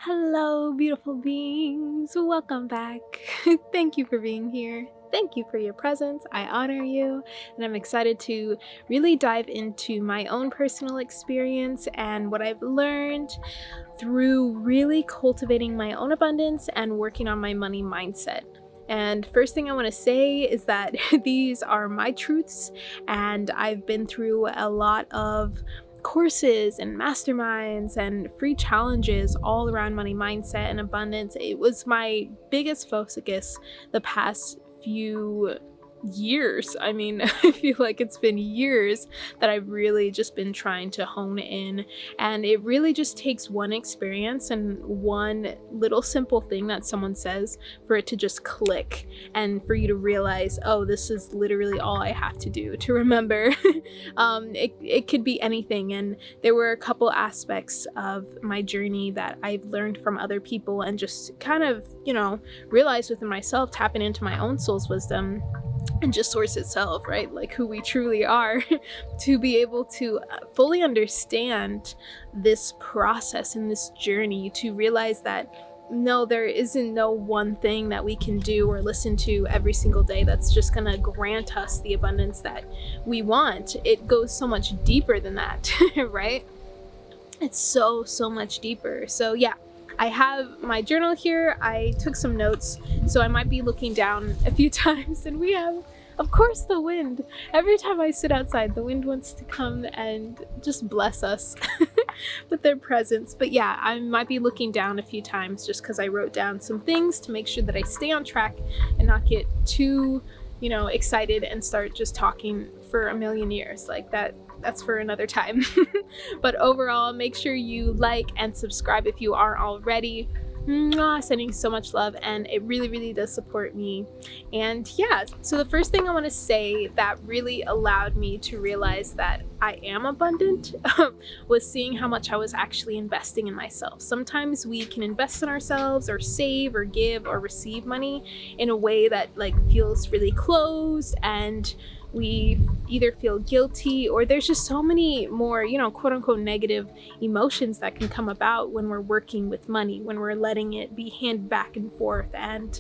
Hello, beautiful beings. Welcome back. Thank you for being here. Thank you for your presence. I honor you, and I'm excited to really dive into my own personal experience and what I've learned through really cultivating my own abundance and working on my money mindset. And first thing I want to say is that these are my truths, and I've been through a lot of courses and masterminds and free challenges all around money mindset and abundance. It was my biggest focus the past few years. I mean, I feel like it's been years that I've really just been trying to hone in, and it really just takes one experience and one little simple thing that someone says for it to just click and for you to realize, oh, this is literally all I have to do to remember. It could be anything, and there were a couple aspects of my journey that I've learned from other people and just kind of, realized within myself, tapping into my own soul's wisdom and just source itself, right? Like who we truly are, to be able to fully understand this process and this journey, to realize that no, there isn't no one thing that we can do or listen to every single day that's just gonna grant us the abundance that we want. It goes so much deeper than that, right? It's so much deeper. So yeah, I have my journal here. I took some notes, so I might be looking down a few times, and we have, of course, the wind. Every time I sit outside, the wind wants to come and just bless us with their presence. But yeah, I might be looking down a few times just because I wrote down some things to make sure that I stay on track and not get too, excited and start just talking for a million years. Like that's for another time. But overall, make sure you like and subscribe if you aren't already. Sending so much love, and it really does support me. And yeah, so the first thing I want to say that really allowed me to realize that I am abundant was seeing how much I was actually investing in myself. Sometimes we can invest in ourselves or save or give or receive money in a way that feels really closed, and we either feel guilty, or there's just so many more, quote unquote negative emotions that can come about when we're working with money, when we're letting it be handed back and forth and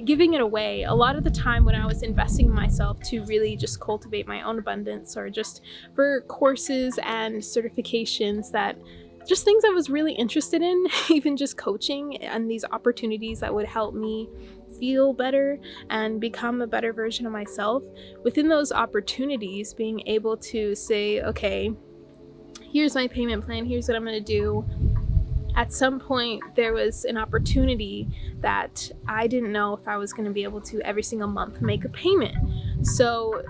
giving it away. A lot of the time when I was investing in myself to really just cultivate my own abundance, or just for courses and certifications, that just things I was really interested in, even just coaching and these opportunities that would help me feel better and become a better version of myself. Within those opportunities, being able to say, okay, here's my payment plan, here's what I'm going to do. At some point, there was an opportunity that I didn't know if I was going to be able to every single month make a payment. So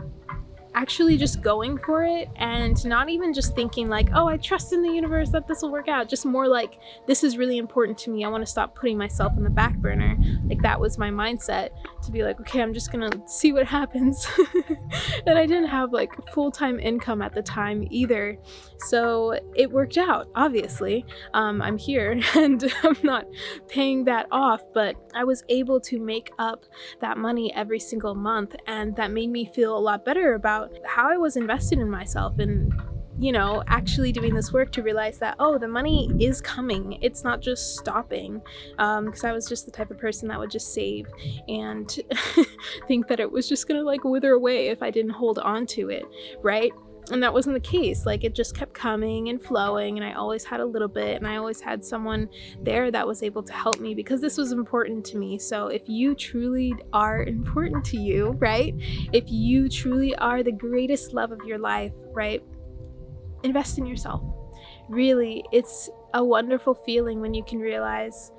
actually just going for it, and not even just thinking like, oh, I trust in the universe that this will work out, just more like, this is really important to me, I want to stop putting myself in the back burner. Like that was my mindset, to be like, okay, I'm just gonna see what happens. And I didn't have full-time income at the time either, so it worked out. Obviously, I'm here and I'm not paying that off, but I was able to make up that money every single month, and that made me feel a lot better about how I was invested in myself, and actually doing this work to realize that, oh, the money is coming, it's not just stopping, because I was just the type of person that would just save and think that it was just gonna wither away if I didn't hold on to it, right? And that wasn't the case. It just kept coming and flowing, and I always had a little bit, and I always had someone there that was able to help me, because this was important to me. So if you truly are important to you, right? If you truly are the greatest love of your life, right? Invest in yourself. Really, it's a wonderful feeling when you can realize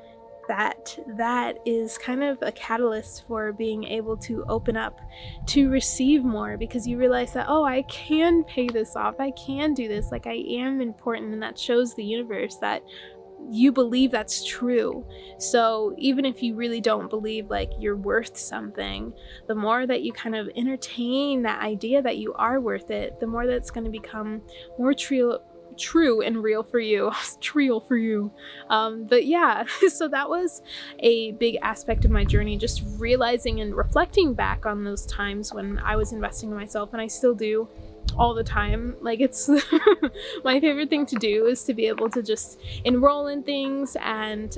that is kind of a catalyst for being able to open up to receive more, because you realize that, oh, I can pay this off, I can do this, I am important, and that shows the universe that you believe that's true. So even if you really don't believe you're worth something, the more that you kind of entertain that idea that you are worth it, the more that's going to become more true and real for you. Trial for you. But yeah, so that was a big aspect of my journey, just realizing and reflecting back on those times when I was investing in myself, and I still do, all the time. Like, it's my favorite thing to do is to be able to just enroll in things and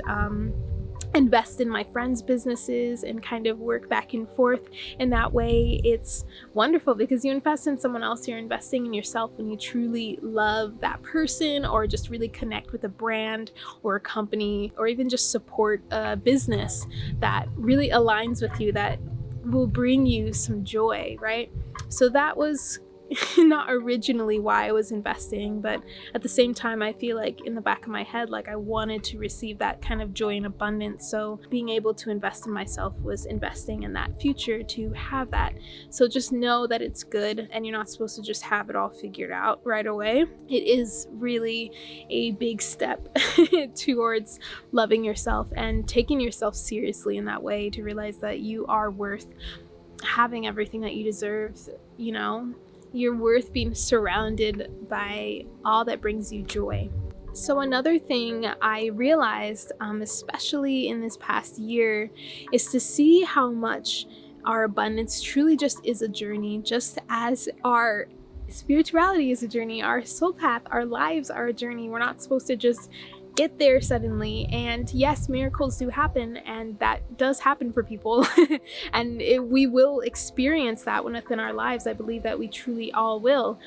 invest in my friends' businesses and kind of work back and forth. And that way it's wonderful because you invest in someone else, you're investing in yourself when you truly love that person, or just really connect with a brand or a company, or even just support a business that really aligns with you, that will bring you some joy, right? So that was not originally why I was investing, but at the same time, I feel like in the back of my head, like I wanted to receive that kind of joy and abundance. So being able to invest in myself was investing in that future to have that. So just know that it's good, and you're not supposed to just have it all figured out right away. It is really a big step towards loving yourself and taking yourself seriously in that way, to realize that you are worth having everything that you deserve, you know? You're worth being surrounded by all that brings you joy. So another thing I realized, especially in this past year, is to see how much our abundance truly just is a journey, just as our spirituality is a journey, our soul path, our lives are a journey. We're not supposed to just get there suddenly. And yes, miracles do happen, and that does happen for people and we will experience that within our lives. I believe that we truly all will,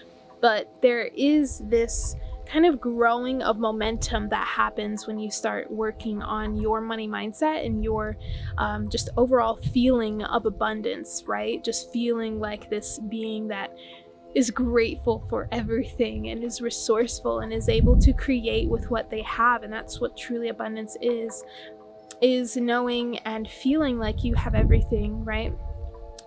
but there is this kind of growing of momentum that happens when you start working on your money mindset and your just overall feeling of abundance, right? Just feeling like this being that is grateful for everything and is resourceful and is able to create with what they have. And that's what truly abundance is knowing and feeling like you have everything, right?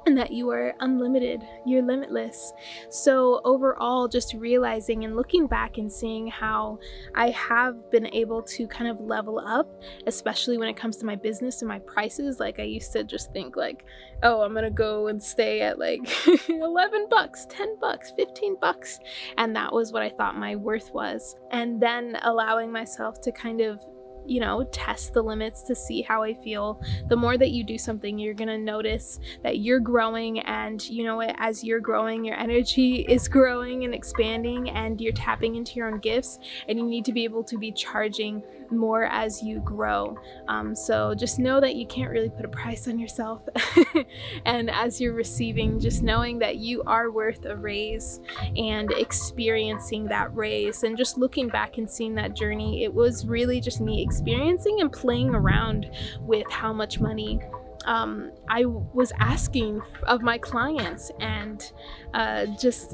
And that you are unlimited, you're limitless. So overall, just realizing and looking back and seeing how I have been able to kind of level up, especially when it comes to my business and my prices. Like, I used to just think like, oh, I'm gonna go and stay at like $11, $10, $15. And that was what I thought my worth was. And then allowing myself to kind of, you know, test the limits to see how I feel. The more that you do something, you're gonna notice that you're growing, and you know what, as you're growing, your energy is growing and expanding, and you're tapping into your own gifts, and you need to be able to be charging more as you grow. So just know that you can't really put a price on yourself. And as you're receiving, just knowing that you are worth a raise and experiencing that raise, and just looking back and seeing that journey. It was really just me experiencing and playing around with how much money I was asking of my clients, and just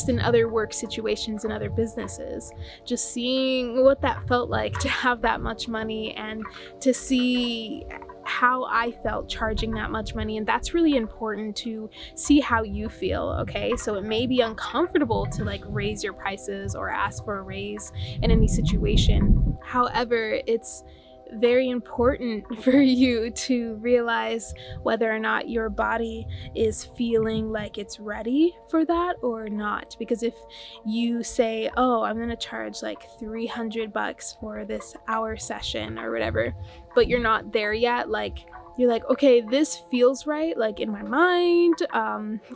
in other work situations and other businesses, just seeing what that felt like to have that much money and to see how I felt charging that much money. And that's really important, to see how you feel. Okay, so it may be uncomfortable to like raise your prices or ask for a raise in any situation. However, it's very important for you to realize whether or not your body is feeling like it's ready for that or not. Because if you say, oh, I'm gonna charge like $300 for this hour session or whatever, but you're not there yet, like you're like, okay, this feels right, like in my mind,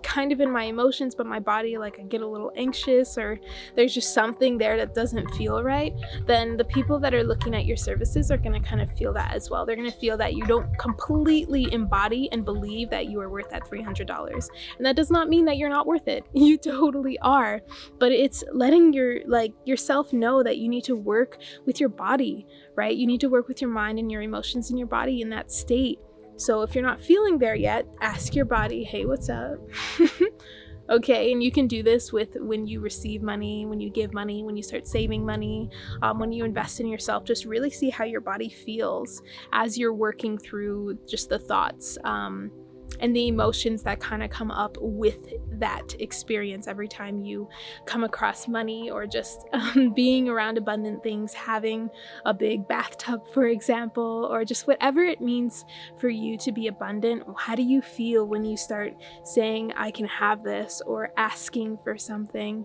kind of in my emotions, but my body, like I get a little anxious, or there's just something there that doesn't feel right, then the people that are looking at your services are going to kind of feel that as well. They're going to feel that you don't completely embody and believe that you are worth that $300. And that does not mean that you're not worth it. You totally are. But it's letting yourself know that you need to work with your body, right? You need to work with your mind and your emotions and your body in that state. So if you're not feeling there yet, ask your body, hey, what's up? Okay, and you can do this with when you receive money, when you give money, when you start saving money, when you invest in yourself. Just really see how your body feels as you're working through just the thoughts and the emotions that kind of come up with that experience every time you come across money, or just being around abundant things, having a big bathtub, for example, or just whatever it means for you to be abundant. How do you feel when you start saying, I can have this, or asking for something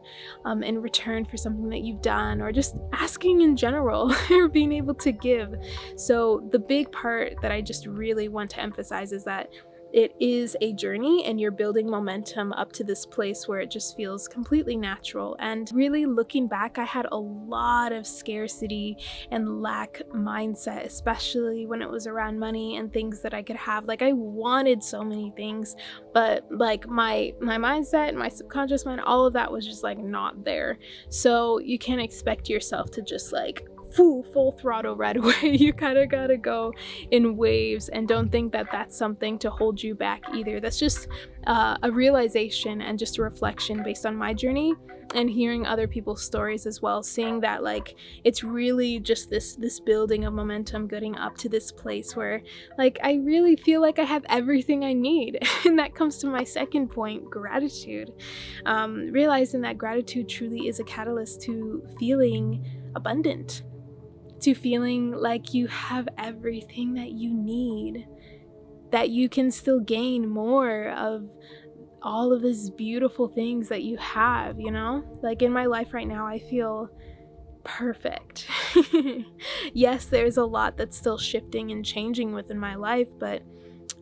in return for something that you've done, or just asking in general, or being able to give? So the big part that I just really want to emphasize is that it is a journey and you're building momentum up to this place where it just feels completely natural. And really looking back, I had a lot of scarcity and lack mindset, especially when it was around money and things that I could have. Like, I wanted so many things, but like my mindset and my subconscious mind, all of that was just like not there. So you can't expect yourself to just like full throttle right away. You kind of gotta go in waves, and don't think that that's something to hold you back either. That's just a realization and just a reflection based on my journey and hearing other people's stories as well, seeing that like it's really just this building of momentum getting up to this place where like I really feel like I have everything I need. And that comes to my second point, gratitude. Realizing that gratitude truly is a catalyst to feeling abundant, to feeling like you have everything that you need, that you can still gain more of all of these beautiful things that you have, you know? Like in my life right now, I feel perfect. Yes, there's a lot that's still shifting and changing within my life, but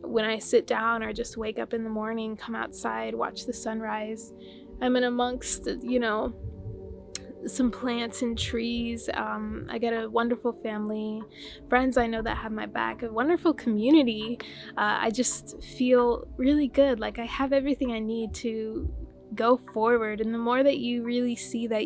when I sit down or just wake up in the morning, come outside, watch the sunrise, I'm in amongst, you know, some plants and trees. I got a wonderful family, friends I know that have my back, a wonderful community. I just feel really good, like I have everything I need to go forward. And the more that you really see that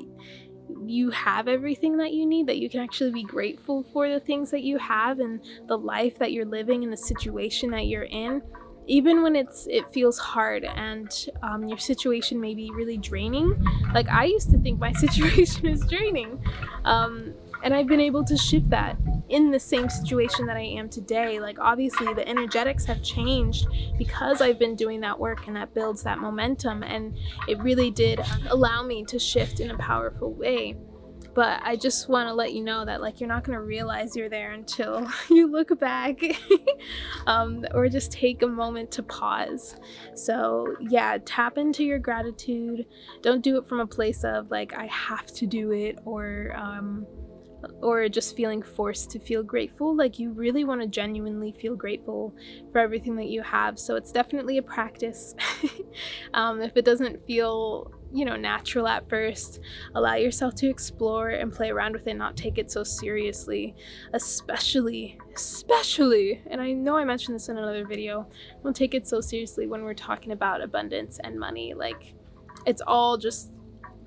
you have everything that you need, that you can actually be grateful for the things that you have and the life that you're living and the situation that you're in, even when it feels hard and your situation may be really draining. Like I used to think my situation is draining, and I've been able to shift that in the same situation that I am today. Like obviously the energetics have changed because I've been doing that work, and that builds that momentum, and it really did allow me to shift in a powerful way. But I just want to let you know that like you're not going to realize you're there until you look back, or just take a moment to pause. So yeah, tap into your gratitude. Don't do it from a place of like I have to do it, or just feeling forced to feel grateful. Like you really want to genuinely feel grateful for everything that you have. So it's definitely a practice. If it doesn't feel, you know, natural at first, allow yourself to explore and play around with it, not take it so seriously. Especially, and I know I mentioned this in another video, don't take it so seriously when we're talking about abundance and money. Like it's all just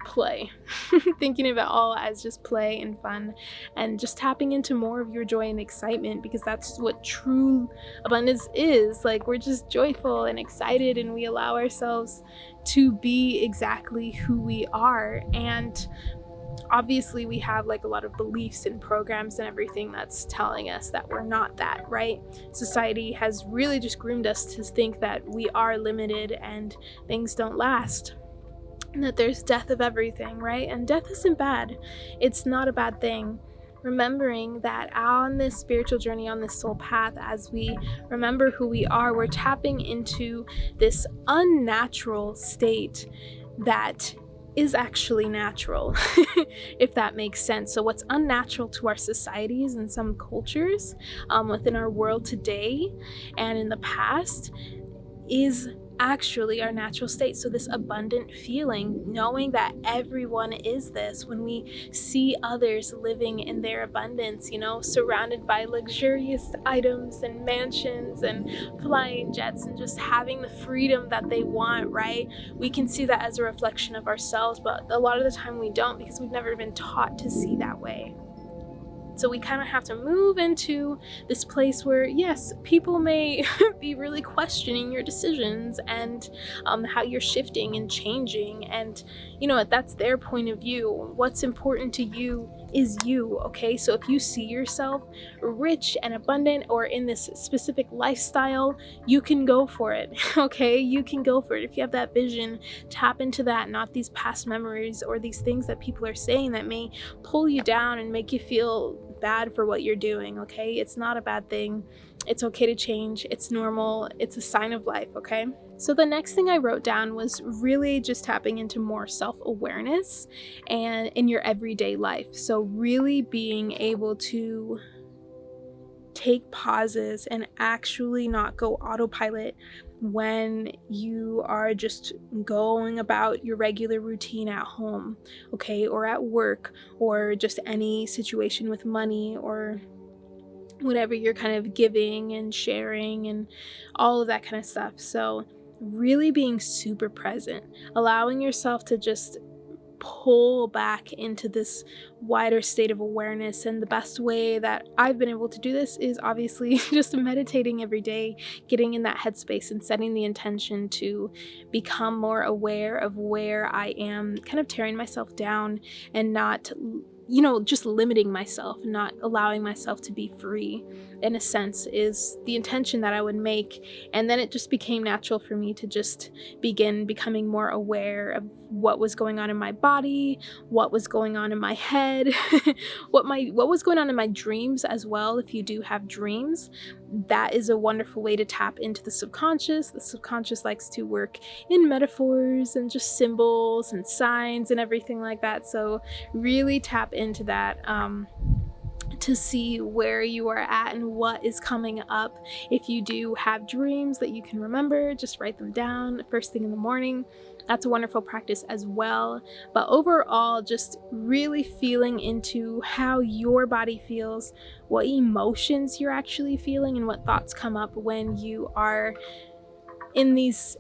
play. Thinking of it all as just play and fun, and just tapping into more of your joy and excitement, because that's what true abundance is. Like we're just joyful and excited, and we allow ourselves to be exactly who we are. And obviously we have like a lot of beliefs and programs and everything that's telling us that we're not that, right? Society has really just groomed us to think that we are limited and things don't last, and that there's death of everything, right? And death isn't bad. It's not a bad thing. Remembering that on this spiritual journey, on this soul path, as we remember who we are, we're tapping into this unnatural state that is actually natural, if that makes sense. So what's unnatural to our societies and some cultures within our world today and in the past is actually our natural state. So this abundant feeling, knowing that everyone is this, when we see others living in their abundance, you know, surrounded by luxurious items and mansions and flying jets and just having the freedom that they want, right? We can see that as a reflection of ourselves, but a lot of the time we don't, because we've never been taught to see that way. So we kind of have to move into this place where, yes, people may be really questioning your decisions and how you're shifting and changing. And, you know, that's their point of view. What's important to you is you, okay? So if you see yourself rich and abundant or in this specific lifestyle, you can go for it, okay? You can go for it. If you have that vision, tap into that, not these past memories or these things that people are saying that may pull you down and make you feel bad for what you're doing, okay? It's not a bad thing. It's okay to change. It's normal. It's a sign of life, okay? So the next thing I wrote down was really just tapping into more self-awareness and in your everyday life. So really being able to take pauses and actually not go autopilot when you are just going about your regular routine at home, okay, or at work, or just any situation with money or whatever you're kind of giving and sharing and all of that kind of stuff. So really being super present, allowing yourself to just pull back into this wider state of awareness. And the best way that I've been able to do this is obviously just meditating every day, getting in that headspace and setting the intention to become more aware of where I am kind of tearing myself down and not, you know, just limiting myself, not allowing myself to be free, in a sense, is the intention that I would make. And then it just became natural for me to just begin becoming more aware of what was going on in my body, what was going on in my head, what was going on in my dreams as well. If you do have dreams, that is a wonderful way to tap into the subconscious. The subconscious likes to work in metaphors and just symbols and signs and everything like that. So really tap into that to see where you are at and what is coming up. If you do have dreams that you can remember, just write them down first thing in the morning. That's a wonderful practice as well. But overall, just really feeling into how your body feels, what emotions you're actually feeling, and what thoughts come up when you are in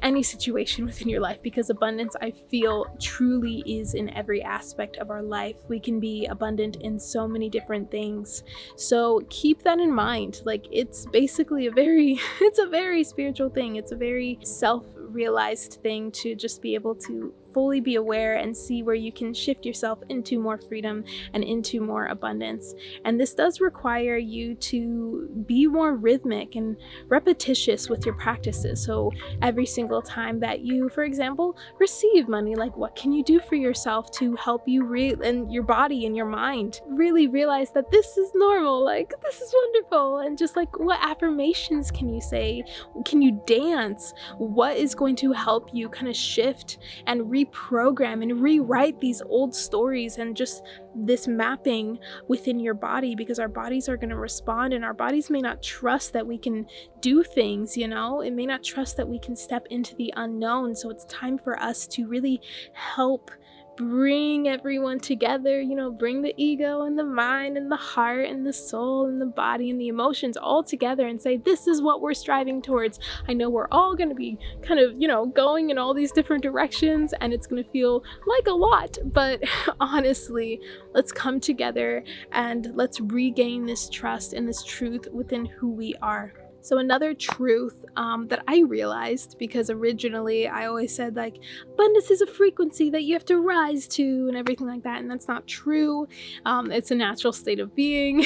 any situation within your life, because abundance, I feel, truly is in every aspect of our life. We can be abundant in so many different things. So keep that in mind. Like, it's basically it's a very spiritual thing. It's a very self-realized thing to just be able to fully be aware and see where you can shift yourself into more freedom and into more abundance. And this does require you to be more rhythmic and repetitious with your practices. So every single time that you, for example, receive money, like, what can you do for yourself to help you and your body and your mind really realize that this is normal, like, this is wonderful? And just like, what affirmations can you say? Can you dance? What is going to help you kind of shift and reprogram and rewrite these old stories, and just this mapping within your body? Because our bodies are going to respond, and our bodies may not trust that we can do things, you know, it may not trust that we can step into the unknown. So it's time for us to really help bring everyone together, you know, bring the ego and the mind and the heart and the soul and the body and the emotions all together and say, this is what we're striving towards. I know we're all going to be kind of, you know, going in all these different directions, and it's going to feel like a lot, but honestly, let's come together and let's regain this trust and this truth within who we are. So another truth that I realized, because originally I always said, like, abundance is a frequency that you have to rise to and everything like that, and that's not true. It's a natural state of being.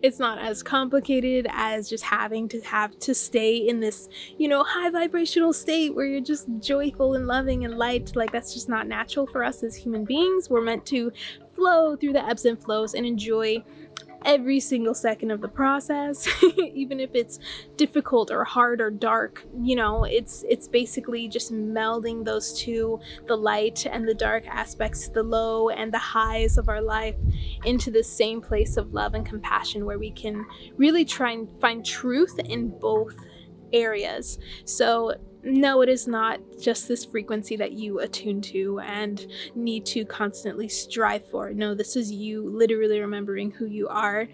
It's not as complicated as just having to stay in this, you know, high vibrational state where you're just joyful and loving and light. Like, that's just not natural for us as human beings. We're meant to flow through the ebbs and flows and enjoy every single second of the process, even if it's difficult or hard or dark. You know, it's basically just melding those two, the light and the dark aspects, the low and the highs of our life, into the same place of love and compassion, where we can really try and find truth in both areas. So no, it is not just this frequency that you attune to and need to constantly strive for. No, this is you literally remembering who you are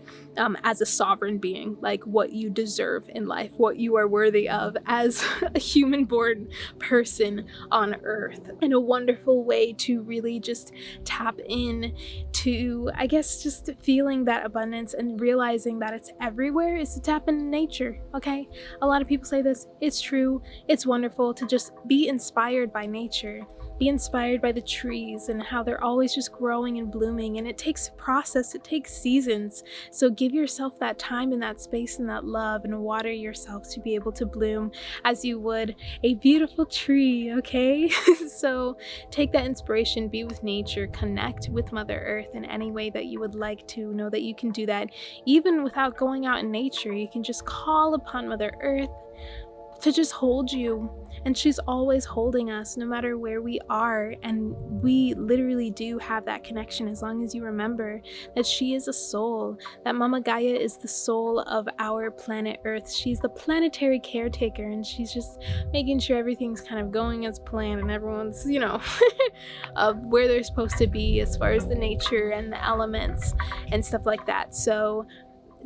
as a sovereign being, like what you deserve in life, what you are worthy of as a human-born person on Earth. And a wonderful way to really just tap in to, I guess, just feeling that abundance and realizing that it's everywhere, is to tap into nature, okay? A lot of people say this, it's true, it's wonderful to just be inspired by nature, be inspired by the trees and how they're always just growing and blooming, and it takes process, it takes seasons. So give yourself that time and that space and that love, and water yourself to be able to bloom as you would a beautiful tree, okay? So take that inspiration, be with nature, connect with Mother Earth in any way that you would like to. Know that you can do that even without going out in nature. You can just call upon Mother Earth, to just hold you. And she's always holding us no matter where we are. And we literally do have that connection as long as you remember that she is a soul, that Mama Gaia is the soul of our planet Earth. She's the planetary caretaker, and she's just making sure everything's kind of going as planned and everyone's, of where they're supposed to be as far as the nature and the elements and stuff like that. So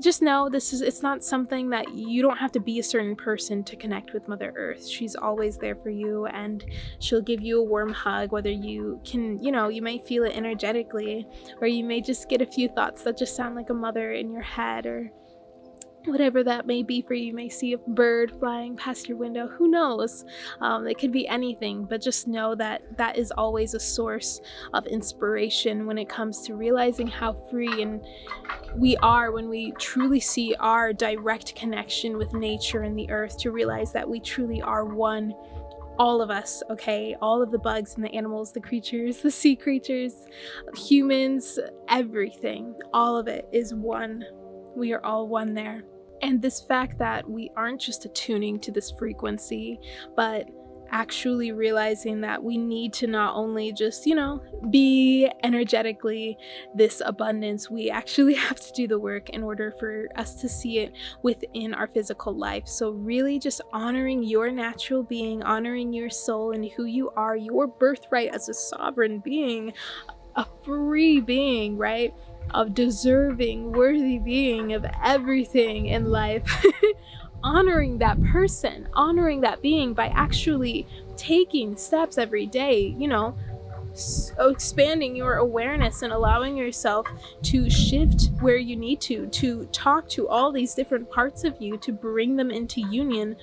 just know it's not something that you don't have to be a certain person to connect with Mother Earth. She's always there for you, and she'll give you a warm hug, whether you can, you may feel it energetically, or you may just get a few thoughts that just sound like a mother in your head, or whatever that may be for you. You may see a bird flying past your window. Who knows? It could be anything, but just know that that is always a source of inspiration when it comes to realizing how free and we are when we truly see our direct connection with nature and the earth, to realize that we truly are one. All of us, okay? All of the bugs and the animals, the creatures, the sea creatures, humans, everything. All of it is one. We are all one there. And this fact that we aren't just attuning to this frequency, but actually realizing that we need to not only just, be energetically this abundance, we actually have to do the work in order for us to see it within our physical life. So really just honoring your natural being, honoring your soul and who you are, your birthright as a sovereign being, a free being, right? Of deserving, worthy being of everything in life. Honoring that person, honoring that being by actually taking steps every day, expanding your awareness and allowing yourself to shift where you need to talk to all these different parts of you, to bring them into union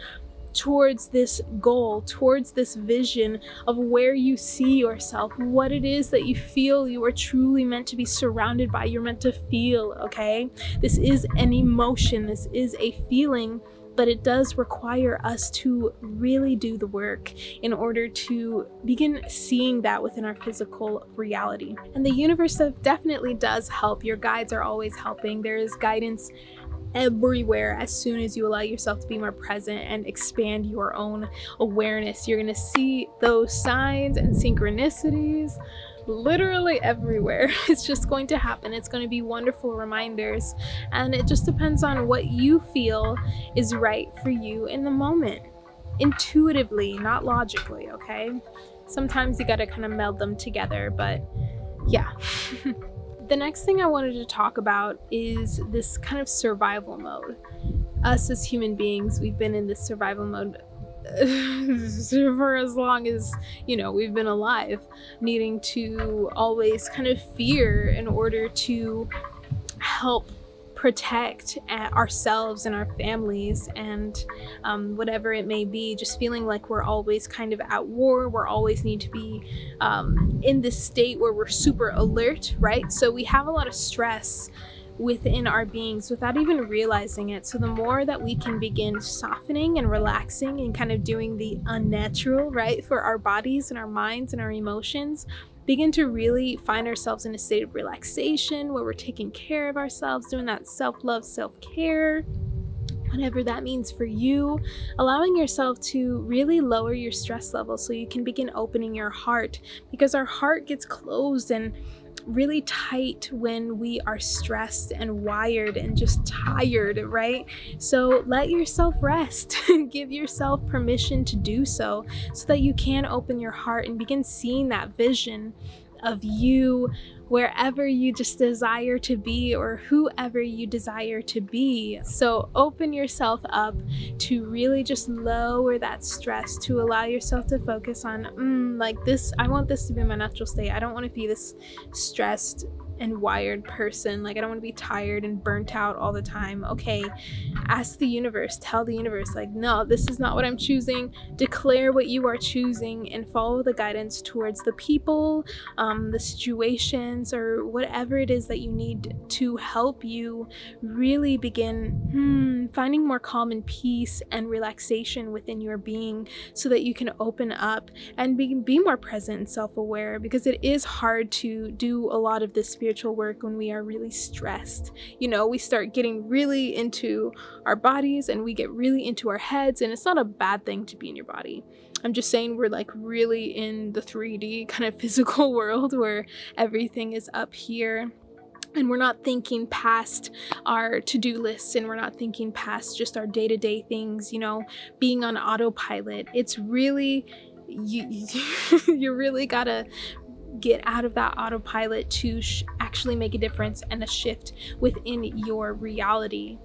towards this goal, towards this vision of where you see yourself, what it is that you feel you are truly meant to be surrounded by, you're meant to feel, okay? This is an emotion, this is a feeling, but it does require us to really do the work in order to begin seeing that within our physical reality. And the universe definitely does help. Your guides are always helping. There is guidance everywhere as soon as you allow yourself to be more present and expand your own awareness. You're going to see those signs and synchronicities literally everywhere. It's just going to happen. It's going to be wonderful reminders, and it just depends on what you feel is right for you in the moment, intuitively, not logically, okay? Sometimes you got to kind of meld them together, but yeah. The next thing I wanted to talk about is this kind of survival mode. Us as human beings, we've been in this survival mode for as long as, we've been alive, needing to always kind of fear in order to help protect ourselves and our families and whatever it may be, just feeling like we're always kind of at war. We're always need to be in this state where we're super alert, right? So we have a lot of stress within our beings without even realizing it. So the more that we can begin softening and relaxing and kind of doing the unnatural, right, for our bodies and our minds and our emotions, begin to really find ourselves in a state of relaxation where we're taking care of ourselves, doing that self-love, self-care, whatever that means for you, allowing yourself to really lower your stress level so you can begin opening your heart, because our heart gets closed and really tight when we are stressed and wired and just tired, right? So let yourself rest. Give yourself permission to do so that you can open your heart and begin seeing that vision of you wherever you just desire to be, or whoever you desire to be. So open yourself up to really just lower that stress, to allow yourself to focus on like this, I want this to be my natural state. I don't want to be this stressed and wired person. Like, I don't want to be tired and burnt out all the time. Okay, ask the universe, tell the universe, like, no, this is not what I'm choosing. Declare what you are choosing and follow the guidance towards the people, the situations, or whatever it is that you need to help you really begin finding more calm and peace and relaxation within your being, so that you can open up and be more present and self-aware, because it is hard to do a lot of this spiritual spiritual work when we are really stressed. You know, we start getting really into our bodies and we get really into our heads, and it's not a bad thing to be in your body. I'm just saying we're like really in the 3D kind of physical world where everything is up here. And we're not thinking past our to-do lists, and we're not thinking past just our day-to-day things, you know, being on autopilot. It's really, you really gotta get out of that autopilot to actually make a difference and a shift within your reality.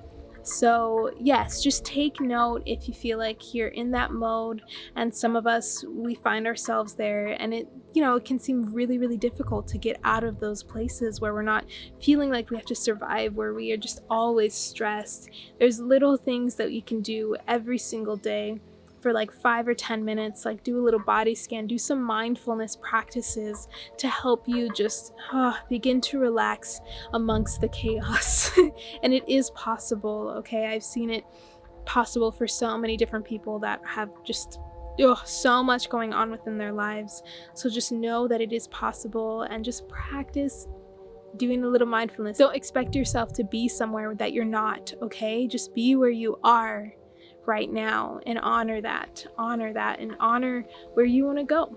So yes, just take note if you feel like you're in that mode, and some of us, we find ourselves there, and it, you know, it can seem really, really difficult to get out of those places where we're not feeling like we have to survive, where we are just always stressed. There's little things that you can do every single day for like 5 or 10 minutes, like do a little body scan, do some mindfulness practices to help you just begin to relax amongst the chaos. And it is possible, okay? I've seen it possible for so many different people that have just so much going on within their lives. So just know that it is possible, and just practice doing a little mindfulness. Don't expect yourself to be somewhere that you're not, okay? Just be where you are right now and honor that, and honor where you want to go.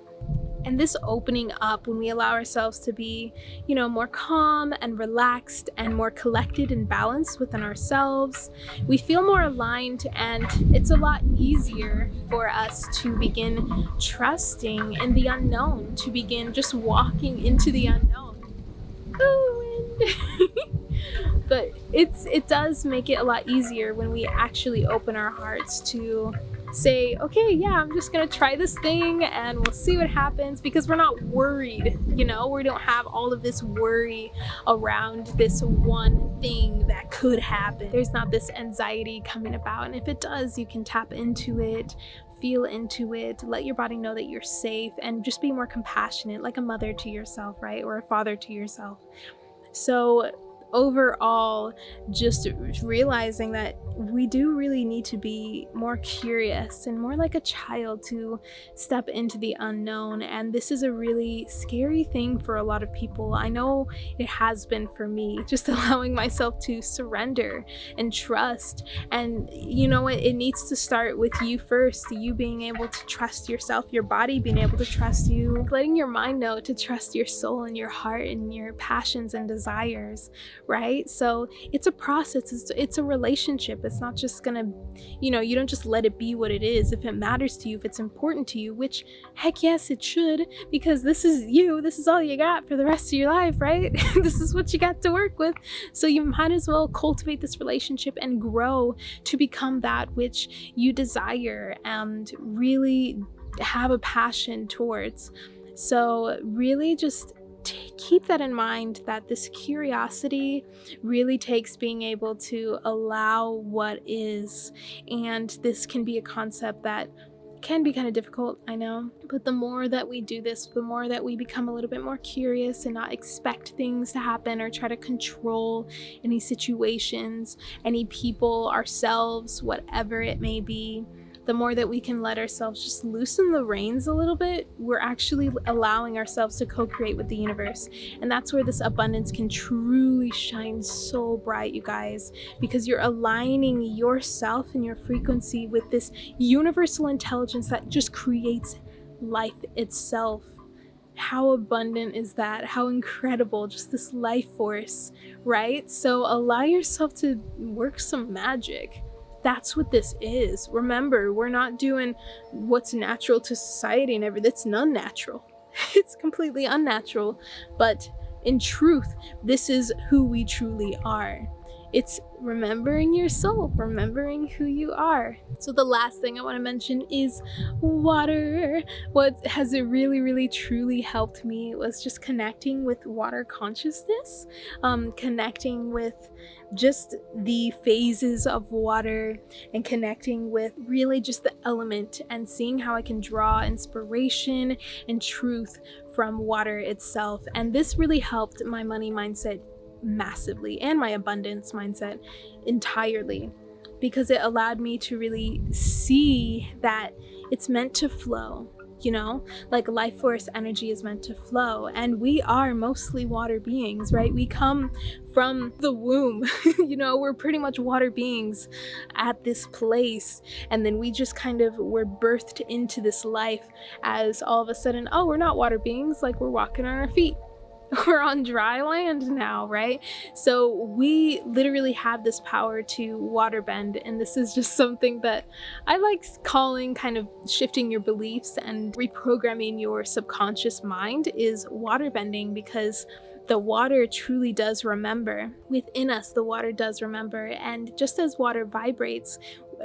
And this opening up, when we allow ourselves to be, you know, more calm and relaxed and more collected and balanced within ourselves, we feel more aligned, and it's a lot easier for us to begin trusting in the unknown, to begin just walking into the unknown. Ooh, but it does make it a lot easier when we actually open our hearts to say, okay, yeah, I'm just gonna try this thing and we'll see what happens, because we're not worried, you know, we don't have all of this worry around this one thing that could happen. There's not this anxiety coming about, and if it does, you can tap into it, feel into it, let your body know that you're safe, and just be more compassionate, like a mother to yourself, right? Or a father to yourself. So overall, just realizing that we do really need to be more curious and more like a child to step into the unknown. And this is a really scary thing for a lot of people. I know it has been for me, just allowing myself to surrender and trust. And you know what? It needs to start with you first, you being able to trust yourself, your body being able to trust you, letting your mind know to trust your soul and your heart and your passions and desires, right? So it's a process, it's a relationship. It's not just gonna, you know, you don't just let it be what it is. If it matters to you, if it's important to you, which heck yes it should, because this is you, this is all you got for the rest of your life, right? This is what you got to work with. So you might as well cultivate this relationship and grow to become that which you desire and really have a passion towards. So really just keep that in mind, that this curiosity really takes being able to allow what is. And this can be a concept that can be kind of difficult, I know, but the more that we do this, the more that we become a little bit more curious and not expect things to happen or try to control any situations, any people, ourselves, whatever it may be, the more that we can let ourselves just loosen the reins a little bit, we're actually allowing ourselves to co-create with the universe. And that's where this abundance can truly shine so bright, you guys, because you're aligning yourself and your frequency with this universal intelligence that just creates life itself. How abundant is that? How incredible, just this life force, right? So allow yourself to work some magic. That's what this is. Remember, we're not doing what's natural to society and everything. It's unnatural. It's completely unnatural. But in truth, this is who we truly are. It's remembering your soul, remembering who you are. So the last thing I want to mention is water. What has it really, really, truly helped me was just connecting with water consciousness, connecting with just the phases of water, and connecting with really just the element and seeing how I can draw inspiration and truth from water itself. And this really helped my money mindset massively, and my abundance mindset entirely, because it allowed me to really see that it's meant to flow. you know, like life force energy is meant to flow, and we are mostly water beings, right? We come from the womb. You know, we're pretty much water beings at this place, and then we just kind of were birthed into this life as all of a sudden, oh, we're not water beings, like we're walking on our feet. We're on dry land now, right? So we literally have this power to water bend, and this is just something that I like calling kind of shifting your beliefs and reprogramming your subconscious mind is water bending, because the water truly does remember. Within us, the water does remember, and just as water vibrates,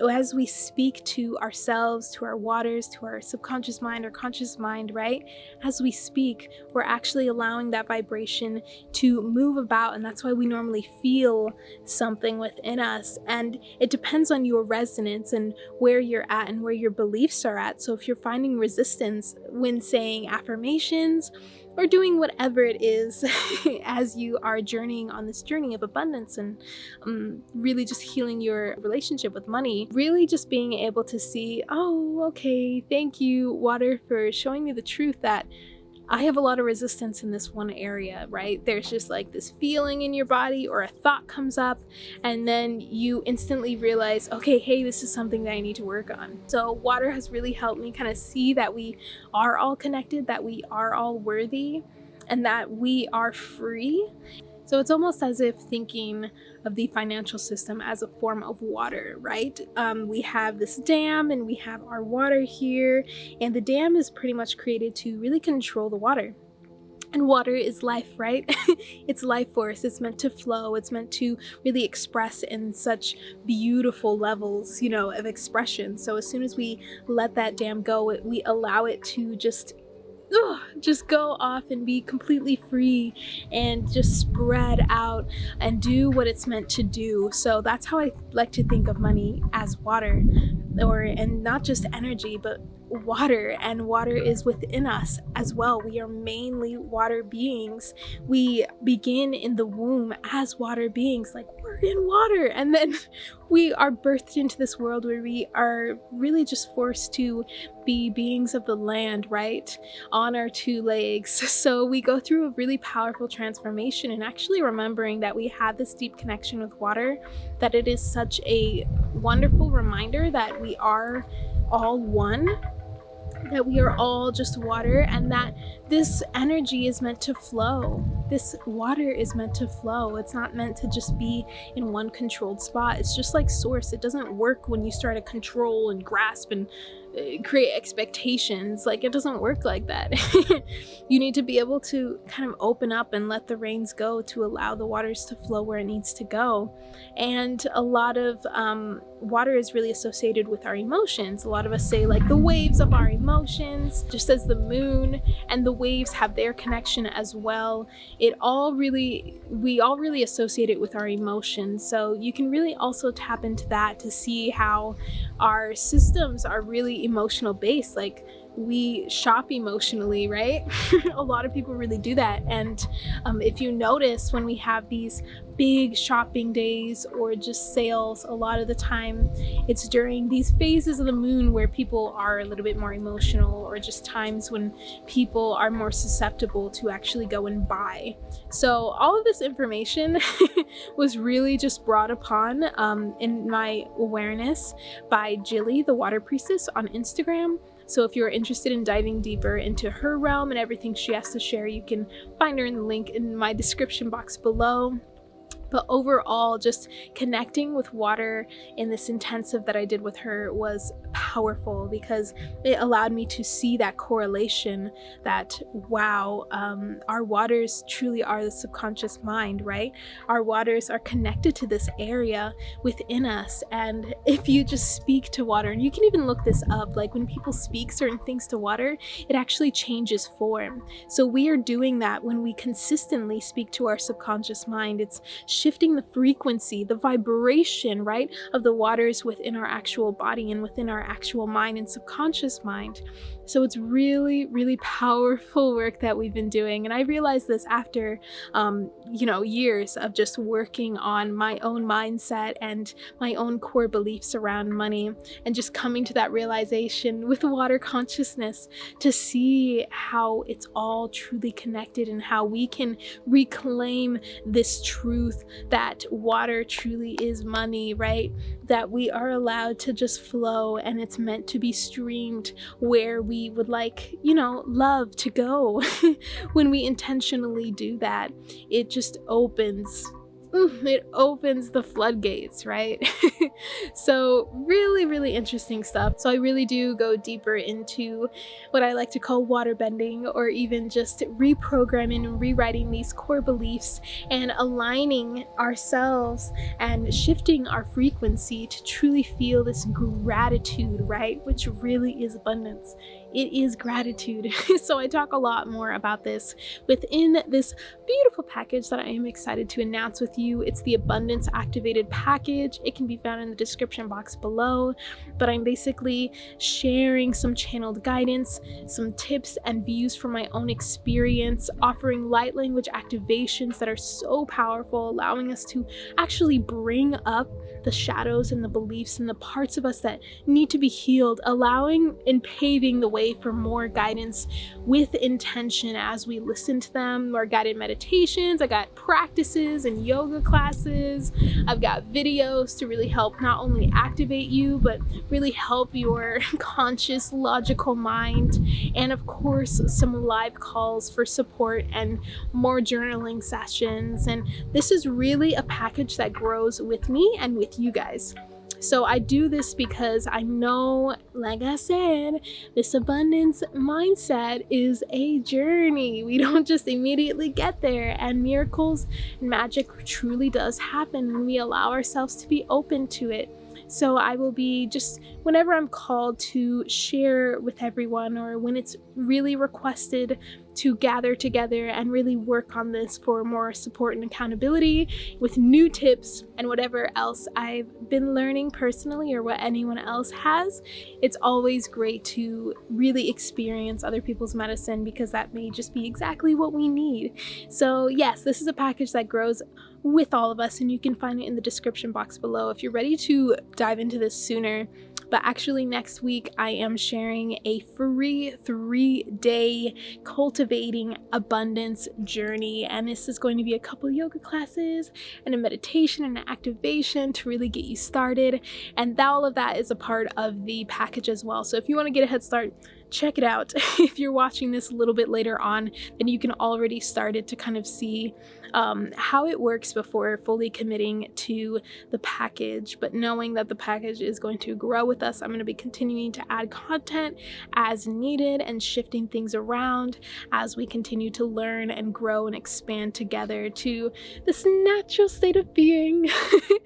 as we speak to ourselves, to our waters, to our subconscious mind, our conscious mind, right? As we speak, we're actually allowing that vibration to move about, and that's why we normally feel something within us. And it depends on your resonance and where you're at and where your beliefs are at. So if you're finding resistance when saying affirmations, or doing whatever it is as you are journeying on this journey of abundance and really just healing your relationship with money, really just being able to see, oh, okay, thank you, water, for showing me the truth that I have a lot of resistance in this one area, right? There's just like this feeling in your body, or a thought comes up, and then you instantly realize, okay, hey, this is something that I need to work on. So water has really helped me kind of see that we are all connected, that we are all worthy, and that we are free. So it's almost as if thinking of the financial system as a form of water, right? We have this dam and we have our water here, and the dam is pretty much created to really control the water. And water is life, right? It's life force. It's meant to flow. It's meant to really express in such beautiful levels, you know, of expression. So as soon as we let that dam go, we allow it to just go off and be completely free and just spread out and do what it's meant to do. So that's how I like to think of money, as water, and not just energy, but water. And water is within us as well. We are mainly water beings. We begin in the womb as water beings, like we're in water, and then we are birthed into this world where we are really just forced to be beings of the land, right, on our two legs. So we go through a really powerful transformation, and actually remembering that we have this deep connection with water, that it is such a wonderful reminder that we are all one, that we are all just water, and that this energy is meant to flow. This water is meant to flow. It's not meant to just be in one controlled spot. It's just like source. It doesn't work when you start to control and grasp and create expectations. Like, it doesn't work like that. You need to be able to kind of open up and let the reins go to allow the waters to flow where it needs to go. And a lot of water is really associated with our emotions. A lot of us say like the waves of our emotions, just as the moon and the waves have their connection as well. We all really associate it with our emotions. So you can really also tap into that to see how our systems are really emotional based. Like, we shop emotionally, right? A lot of people really do that. And if you notice, when we have these big shopping days or just sales, a lot of the time it's during these phases of the moon where people are a little bit more emotional, or just times when people are more susceptible to actually go and buy. So all of this information was really just brought upon in my awareness by Jilly, the Water Priestess, on Instagram. So if you're interested in diving deeper into her realm and everything she has to share, you can find her in the link in my description box below. But overall, just connecting with water in this intensive that I did with her was powerful, because it allowed me to see that correlation that, wow, our waters truly are the subconscious mind, right? Our waters are connected to this area within us. And if you just speak to water, and you can even look this up, like when people speak certain things to water, it actually changes form. So we are doing that when we consistently speak to our subconscious mind. It's shifting the frequency, the vibration, right, of the waters within our actual body and within our actual mind and subconscious mind. So it's really, really powerful work that we've been doing. And I realized this after, years of just working on my own mindset and my own core beliefs around money, and just coming to that realization with water consciousness to see how it's all truly connected and how we can reclaim this truth that water truly is money, right? That we are allowed to just flow and it's meant to be streamed where we would like, love to go. When we intentionally do that, it just opens the floodgates, right? So really, really interesting stuff. So I really do go deeper into what I like to call water bending, or even just reprogramming and rewriting these core beliefs and aligning ourselves and shifting our frequency to truly feel this gratitude, right? Which really is abundance. It is gratitude. So I talk a lot more about this within this beautiful package that I am excited to announce with you. It's the Abundance Activated package. It can be found in the description box below, but I'm basically sharing some channeled guidance, some tips and views from my own experience, offering light language activations that are so powerful, allowing us to actually bring up the shadows and the beliefs and the parts of us that need to be healed, allowing and paving the way for more guidance with intention as we listen to them. More guided meditations, I got practices and yoga classes, I've got videos to really help not only activate you, but really help your conscious, logical mind, and of course some live calls for support and more journaling sessions. And this is really a package that grows with me and with you guys. So I do this because I know, like I said, this abundance mindset is a journey. We don't just immediately get there, and miracles and magic truly does happen when we allow ourselves to be open to it. So I will be just, whenever I'm called to share with everyone, or when it's really requested to gather together and really work on this for more support and accountability with new tips and whatever else I've been learning personally or what anyone else has, it's always great to really experience other people's medicine, because that may just be exactly what we need. So yes, this is a package that grows with all of us, and you can find it in the description box below if you're ready to dive into this sooner. But actually next week I am sharing a free 3-day cultivating abundance journey, and this is going to be a couple yoga classes and a meditation and an activation to really get you started, and all of that is a part of the package as well. So if you want to get a head start, check it out. If you're watching this a little bit later on, then you can already start it to kind of see how it works before fully committing to the package. But knowing that the package is going to grow with us, I'm going to be continuing to add content as needed and shifting things around as we continue to learn and grow and expand together to this natural state of being.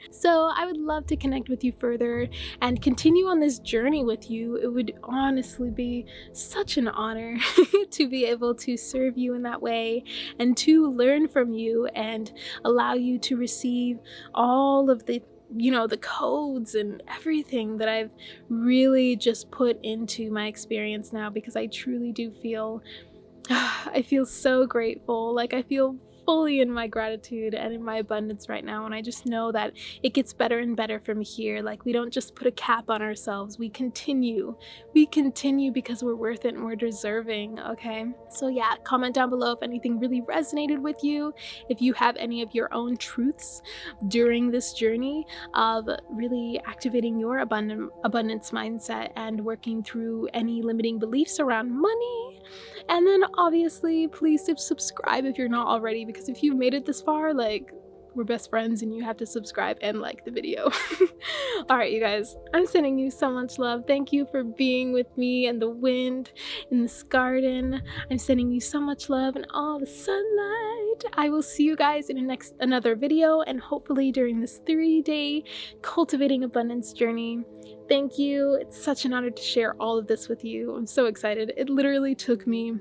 So I would love to connect with you further and continue on this journey with you. It would honestly be such an honor to be able to serve you in that way and to learn from you and allow you to receive all of the codes and everything that I've really just put into my experience now, because I truly do feel I feel so grateful. Like, I feel fully in my gratitude and in my abundance right now, and I just know that it gets better and better from here. Like, we don't just put a cap on ourselves, we continue because we're worth it and we're deserving. Okay, so yeah, comment down below if anything really resonated with you, if you have any of your own truths during this journey of really activating your abundance mindset and working through any limiting beliefs around money. And then obviously please subscribe if you're not already, because if you've made it this far, like, we're best friends and you have to subscribe and like the video. All right, you guys, I'm sending you so much love. Thank you for being with me and the wind in this garden. I'm sending you so much love and all the sunlight. I will see you guys in another video, and hopefully during this 3-day cultivating abundance journey. Thank you. It's such an honor to share all of this with you. I'm so excited. It literally took me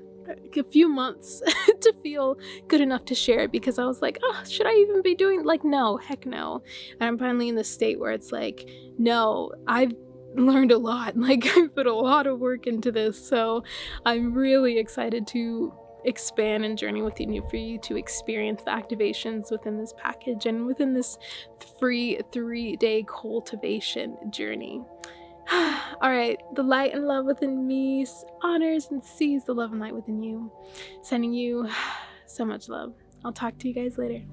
a few months to feel good enough to share it, because I was like, oh, should I even be doing, like, no, heck no. And I'm finally in this state where it's like, no, I've learned a lot. Like, I've put a lot of work into this, so I'm really excited to expand and journey with you for you to experience the activations within this package and within this free 3-day cultivation journey. All right, the light and love within me honors and sees the love and light within you. Sending you so much love. I'll talk to you guys later.